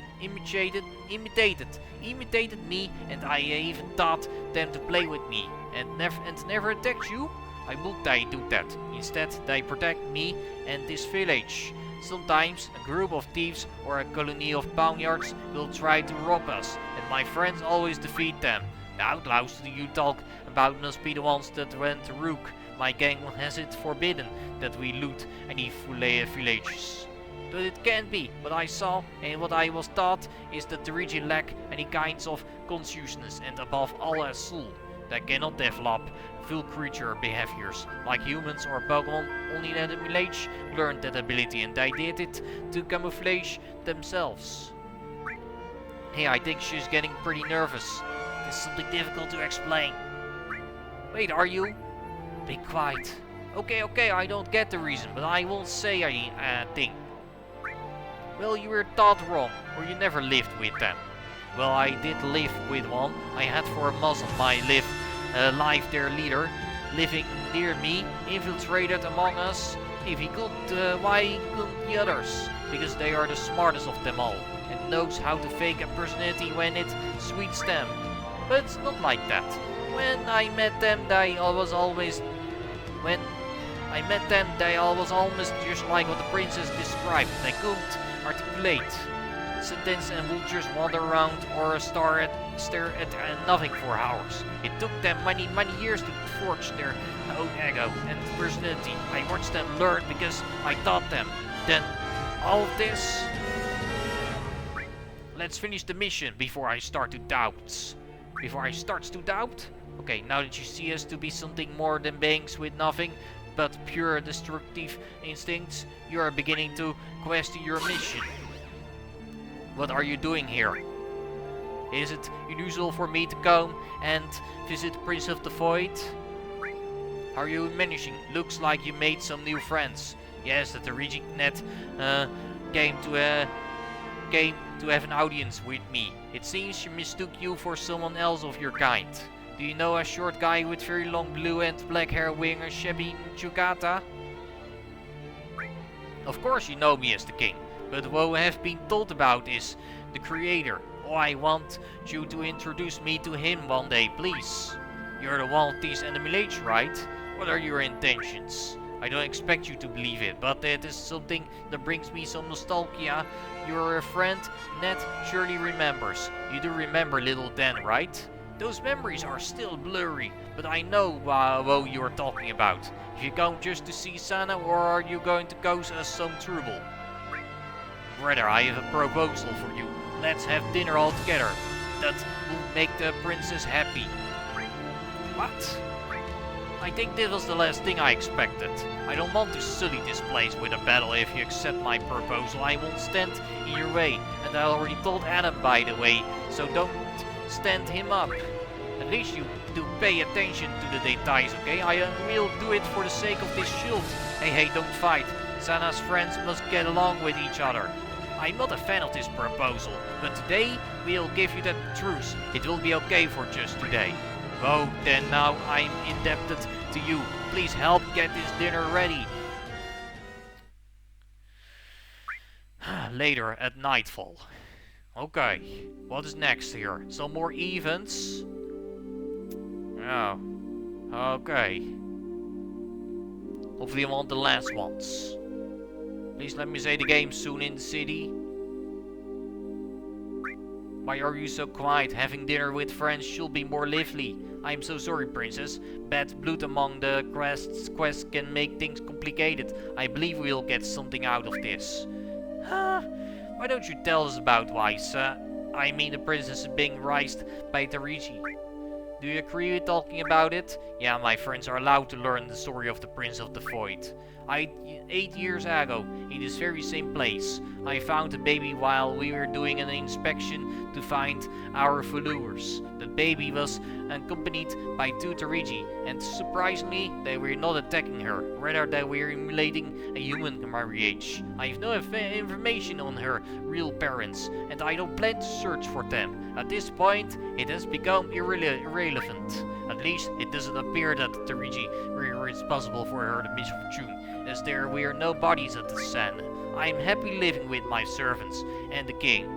me, and I even taught them to play with me, and never attacked you. I would they do that. Instead, they protect me and this village. Sometimes a group of thieves or a colony of poniards will try to rob us, and my friends always defeat them. The outlaws you talk about must be the ones that went rogue. My gang has it forbidden that we loot any villages. But it can't be. What I saw and what I was taught is that the region lack any kinds of consciousness, and above all a soul. They cannot develop full creature behaviors like humans or Pokemon. Only the village learned that ability, and they did it to camouflage themselves. Hey, I think she's getting pretty nervous. This is something difficult to explain. Wait, are you? Be quiet. Okay, I don't get the reason, but I won't say a thing. Well, you were taught wrong, or you never lived with them. Well, I did live with one. I had for most of my life their leader, living near me, infiltrated among us. If he could, why couldn't the others? Because they are the smartest of them all, and knows how to fake a personality when it suits them. But it's not like that. When I met them, they always almost just like what the princess described. They couldn't articulate sentence and would just wander around or stare at nothing for hours. It took them many years to forge their own ego and personality. I watched them learn because I taught them. Then all of this. Let's finish the mission before I start to doubt. Okay, now that you see us to be something more than beings with nothing but pure destructive instincts, you are beginning to question your mission. What are you doing here? Is it unusual for me to come and visit Prince of the Void? How are you managing? Looks like you made some new friends. Yes, that the Reginet came to have an audience with me. It seems she mistook you for someone else of your kind. Do you know a short guy with very long blue and black hair wearing a shabby yukata? Of course you know me as the king, but what I have been told about is the creator. Oh, I want you to introduce me to him one day, please. You're the one of these animals, right? What are your intentions? I don't expect you to believe it, but it is something that brings me some nostalgia. Your friend Ned surely remembers. You do remember little Dan, right? Those memories are still blurry, but I know what you are talking about. If you come just to see Sana, or are you going to cause us some trouble? Brother, I have a proposal for you. Let's have dinner all together. That will make the princess happy. What? I think this was the last thing I expected. I don't want to sully this place with a battle. If you accept my proposal, I won't stand in your way. And I already told Adam, by the way, so don't stand him up. At least you do pay attention to the details, okay? I will do it for the sake of this shield. Hey, don't fight. Sana's friends must get along with each other. I'm not a fan of this proposal, but today we'll give you that truce. It will be okay for just today. Oh, then now I'm indebted to you. Please help get this dinner ready. Later at nightfall. Okay, what is next here? Some more events? Oh, okay. Hopefully I want the last ones. Please let me say the game soon in the city. Why are you so quiet? Having dinner with friends should be more lively. I am so sorry, princess. Bad blood among the quests can make things complicated. I believe we'll get something out of this. Why don't you tell us about Wysa? I mean the princess is being raised by Terigi. Do you agree with talking about it? Yeah, my friends are allowed to learn the story of the Prince of the Void. 8 years ago, in this very same place, I found a baby while we were doing an inspection to find our followers. The baby was accompanied by 2 Terigi, and surprisingly, they were not attacking her, rather they were emulating a human marriage. I have no information on her real parents, and I don't plan to search for them. At this point, it has become irrelevant. At least, it doesn't appear that Terigi were responsible for her misfortune, as there were no bodies at the Sen. I am happy living with my servants and the king.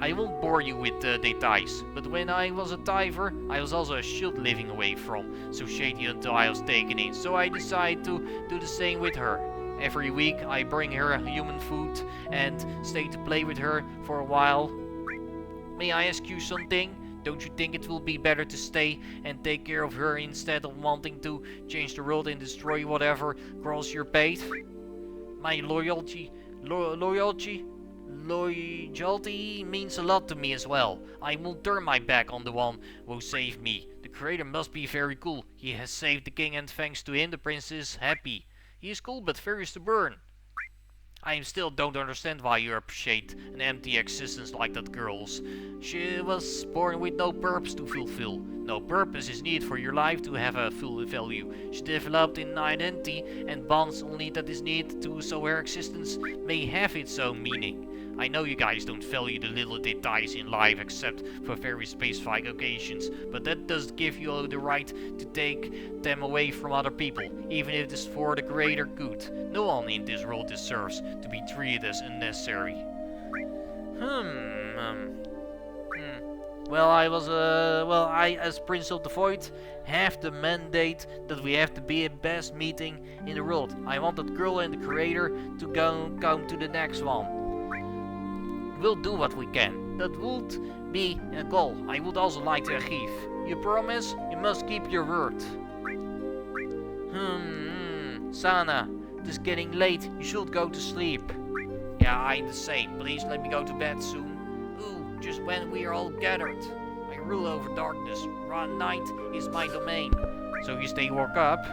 I won't bore you with the details, but when I was a diver, I was also a shield living away from so shady until I was taken in, so I decided to do the same with her. Every week I bring her human food and stay to play with her for a while. May I ask you something? Don't you think it will be better to stay and take care of her instead of wanting to change the world and destroy whatever crosses your path? My loyalty means a lot to me as well. I won't turn my back on the one who saved me. The creator must be very cool. He has saved the king, and thanks to him the prince is happy. He is cool but very stubborn. I still don't understand why you appreciate an empty existence like that girl's. She was born with no purpose to fulfill. No purpose is needed for your life to have a full value. She developed an identity and bonds only that is needed to so her existence may have its own meaning. I know you guys don't value the little details in life except for very specific occasions, but that doesn't give you the right to take them away from other people, even if it is for the greater good. No one in this world deserves to be treated as unnecessary. Well, I, as Prince of the Void, have the mandate that we have to be a best meeting in the world. I want that girl and the creator to come to the next one. We'll do what we can. That would be a goal. I would also like to achieve. You promise? You must keep your word. Sana, it is getting late. You should go to sleep. Yeah, I'm the same. Please let me go to bed soon. Ooh, just when we are all gathered. I rule over darkness. Night is my domain. So you stay woke up?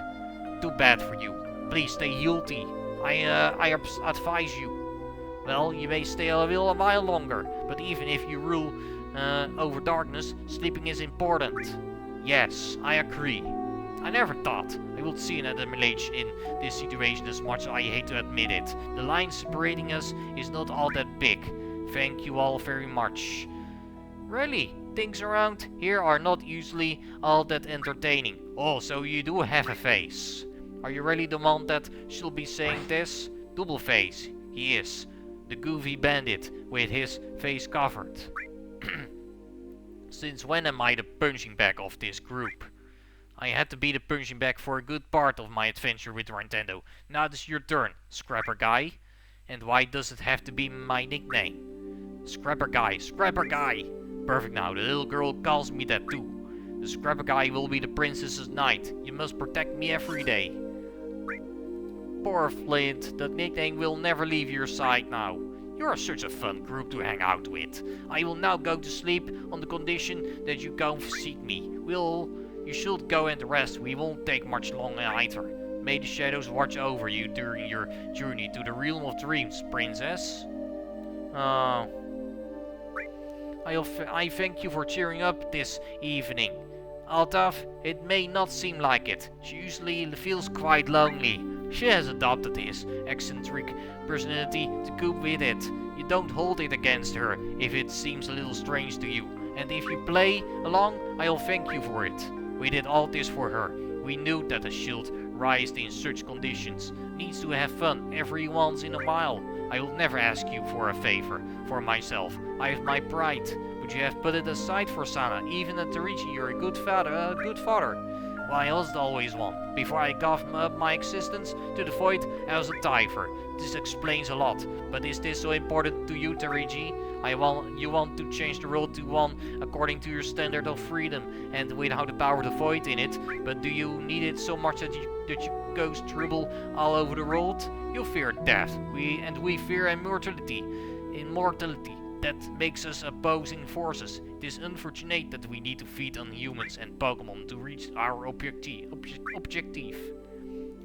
Too bad for you. Please stay healthy. I advise you. Well, you may stay a little while longer, but even if you rule over darkness, sleeping is important. Yes, I agree. I never thought I would see an advantage in this situation as much as I hate to admit it. The line separating us is not all that big. Thank you all very much. Really, things around here are not usually all that entertaining. Oh, so you do have a face. Are you really the one that should be saying this? Double face, he is. The goofy bandit with his face covered. Since when am I the punching bag of this group? I had to be the punching bag for a good part of my adventure with Nintendo. Now it's your turn, Scrapper Guy. And why does it have to be my nickname? Scrapper Guy, Scrapper Guy. Perfect now, the little girl calls me that too. The Scrapper Guy will be the princess's knight. You must protect me every day. Poor Flint, that nickname will never leave your side now. You are such a fun group to hang out with. I will now go to sleep on the condition that you come seek me. Will You should go and rest. We won't take much longer either. May the shadows watch over you during your journey to the realm of dreams, princess. Oh. I thank you for cheering up this evening. Although it may not seem like it, she usually feels quite lonely. She has adopted his eccentric personality to cope with it. You don't hold it against her if it seems a little strange to you. And if you play along, I'll thank you for it. We did all this for her. We knew that a shield raised in such conditions needs to have fun every once in a while. I will never ask you for a favor for myself. I have my pride, but you have put it aside for Sana. Even at Terichi, you're a good father. Well, I was always one. Before I gave up my existence to the void, I was a diver. This explains a lot. But is this so important to you, Terichi? You want to change the world to one according to your standard of freedom and without the power of the void in it. But do you need it so much that you ghost trouble all over the world? You fear death. We fear immortality. That makes us opposing forces. It is unfortunate that we need to feed on humans and Pokemon to reach our objective.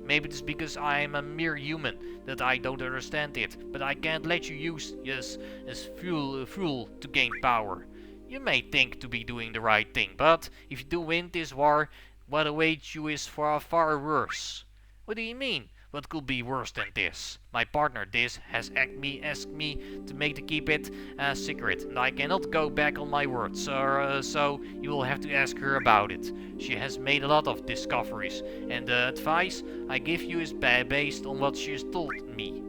Maybe it's because I am a mere human that I don't understand it, but I can't let you use us as fuel to gain power. You may think to be doing the right thing, but if you do win this war, what awaits you is far worse. What do you mean? What could be worse than this? My partner Diz has asked me to keep it a secret, and I cannot go back on my word, so you will have to ask her about it. She has made a lot of discoveries, and the advice I give you is based on what she has told me.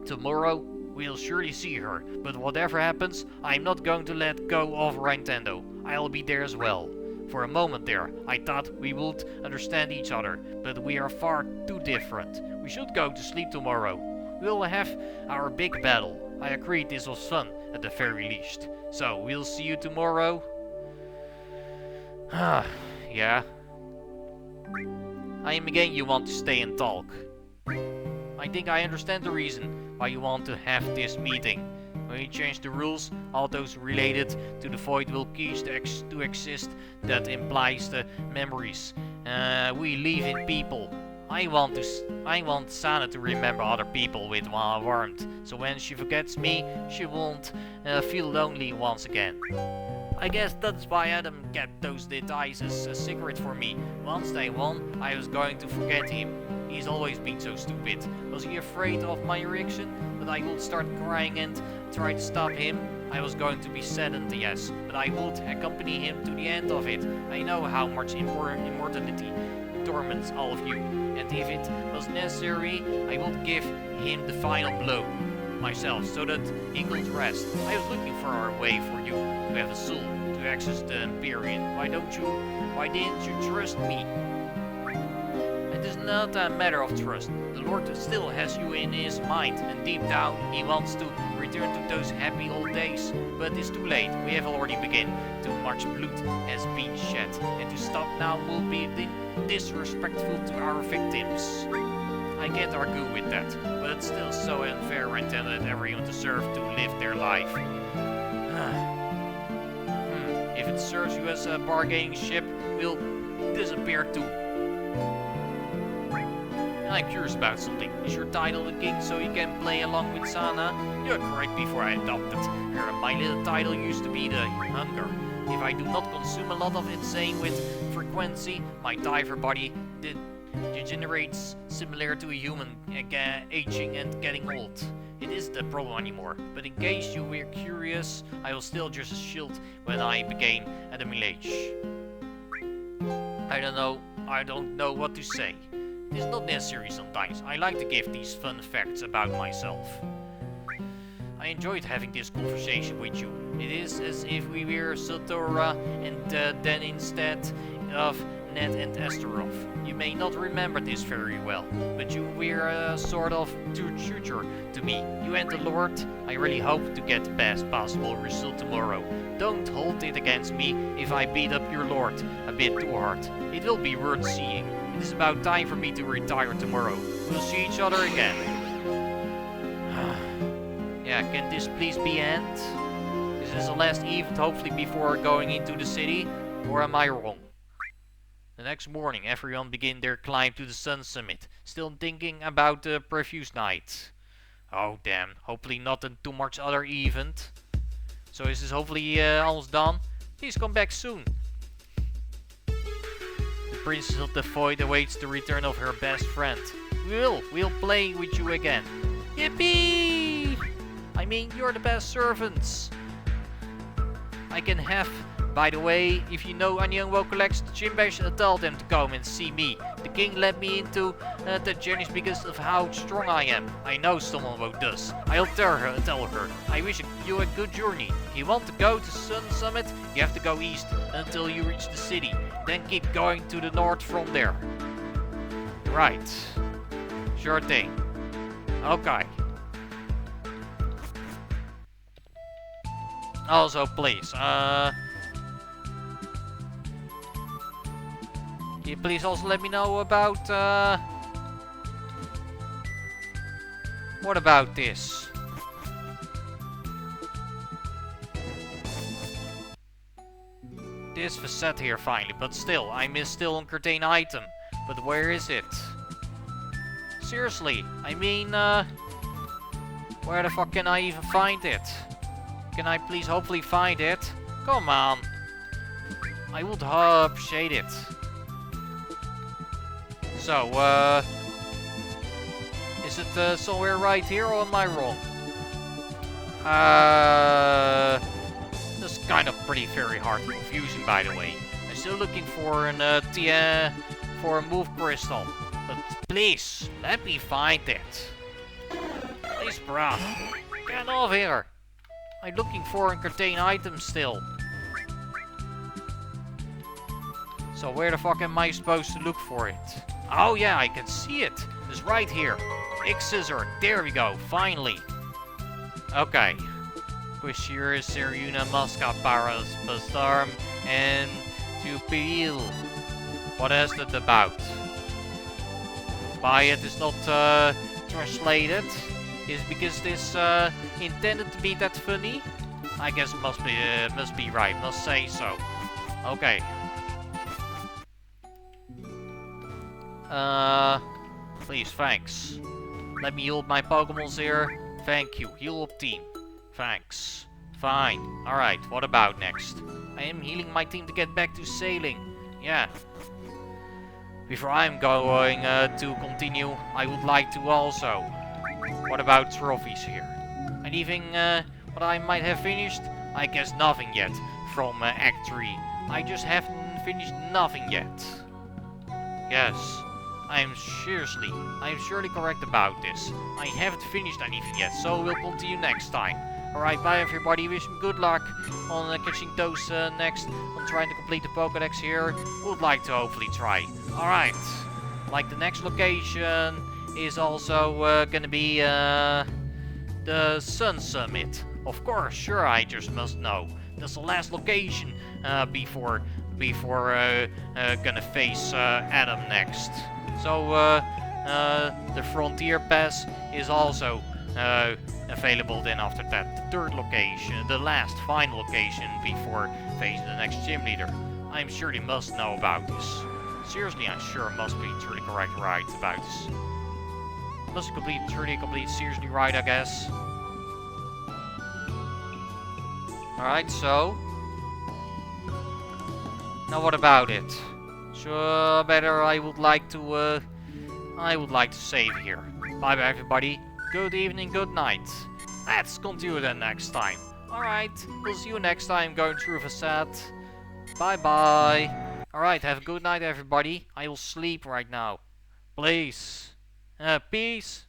Tomorrow we'll surely see her, but whatever happens, I'm not going to let go of Nintendo. I'll be there as well. For a moment there, I thought we would understand each other, but we are far too different. We should go to sleep tomorrow. We'll have our big battle. I agreed this was fun, at the very least. So, we'll see you tomorrow? Yeah. I am again you want to stay and talk. I think I understand the reason why you want to have this meeting. When you change the rules, all those related to the void will cease to exist. That implies the memories we leave in people. I want Sana to remember other people with warmth, so when she forgets me, she won't feel lonely once again. I guess that's why Adam kept those dice as a secret for me. Once they won, I was going to forget him. He's always been so stupid. Was he afraid of my reaction? That I would start crying and try to stop him? I was going to be saddened, yes, but I would accompany him to the end of it. I know how much immortality torments all of you, and if it was necessary, I would give him the final blow myself, so that he could rest. I was looking for a way for you to have a soul, to access the Empyrean. Why didn't you trust me? It is not a matter of trust. The Lord still has you in his mind, and deep down he wants to return to those happy old days. But it's too late. We have already begun. Too much blood has been shed, and to stop now will be disrespectful to our victims. I can't argue with that, but it's still so unfair and that everyone deserves to live their life. If it serves you as a bargaining chip, we'll disappear too. I'm curious about something. Is your title the king so you can play along with Sana? You're correct before I adopted her. My little title used to be the hunger. If I do not consume a lot of insane with frequency, my diver body degenerates similar to a human, aging and getting old. It isn't a problem anymore, but in case you were curious, I was still just a shield when I became at a middle age. I don't know what to say. It is not necessary sometimes. I like to give these fun facts about myself. I enjoyed having this conversation with you. It is as if we were Satora and then instead of Ned and Astaroth. You may not remember this very well, but you were a sort of tutor to me. You and the Lord. I really hope to get the best possible result tomorrow. Don't hold it against me if I beat up your Lord a bit too hard. It will be worth seeing. It is about time for me to retire tomorrow. We'll see each other again. Yeah, can this please be end? This is the last event, hopefully before going into the city, or am I wrong? The next morning, everyone began their climb to the sun summit, still thinking about the previous night. Oh damn, hopefully not too much other event. So is this hopefully almost done? Please come back soon. The Princess of the Void awaits the return of her best friend. We'll play with you again. Yippee! I mean, you're the best servants I can have. By the way, if you know anyone who collects the Chimbash, tell them to come and see me. The king let me into the journeys because of how strong I am. I know someone who does. I'll tell her. I wish you a good journey. If you want to go to Sun Summit, you have to go east until you reach the city. Then keep going to the north from there. Right. Sure thing. Okay. Also, please, can you please also let me know about, what about this? This facet here finally, but still, I miss still a certain item. But where is it? Seriously, I mean, where the fuck can I even find it? Can I please hopefully find it? Come on. I would appreciate it. So, is it somewhere right here or am I wrong? This is kind of pretty very hard confusing, by the way. I'm still looking for for a move crystal. But please, let me find it. Please, bruh. Get off here. I'm looking for a contain item still. So where the fuck am I supposed to look for it? Oh yeah, I can see it. It's right here. Big scissor. There we go. Finally. Okay. Quishir, Seruna, Muscat, Paras, Bastarm, and Tupil. What is that about? Why it is not translated? Is because this intended to be that funny? I guess must be right. Must say so. Okay. Please, thanks. Let me heal up my Pokemons here. Thank you. Heal up team. Thanks. Fine. Alright, what about next? I am healing my team to get back to sailing. Yeah. Before I'm going to continue, I would like to also. What about trophies here? Anything what I might have finished? I guess nothing yet from Act 3. I just haven't finished nothing yet. Yes. I'm surely correct about this. I haven't finished anything yet, so we'll continue next time. Alright, bye everybody, wish me good luck on catching those next, on trying to complete the Pokédex here. Would like to hopefully try. Alright, like the next location is also gonna be the Sun Summit. Of course, sure, I just must know. That's the last location before gonna face Adam next. So the Frontier Pass is also available then after that. The third location, the last final location before facing the next gym leader. I'm sure they must know about this. Seriously, I'm sure it must be truly correct right about this. Must complete, truly complete, seriously right, I guess. Alright, so. Now what about it? So better I would like to save here. Bye bye everybody. Good evening, good night. Let's continue then next time. Alright, we'll see you next time going through Facet. Bye bye. Alright, have a good night everybody. I will sleep right now. Please. Peace.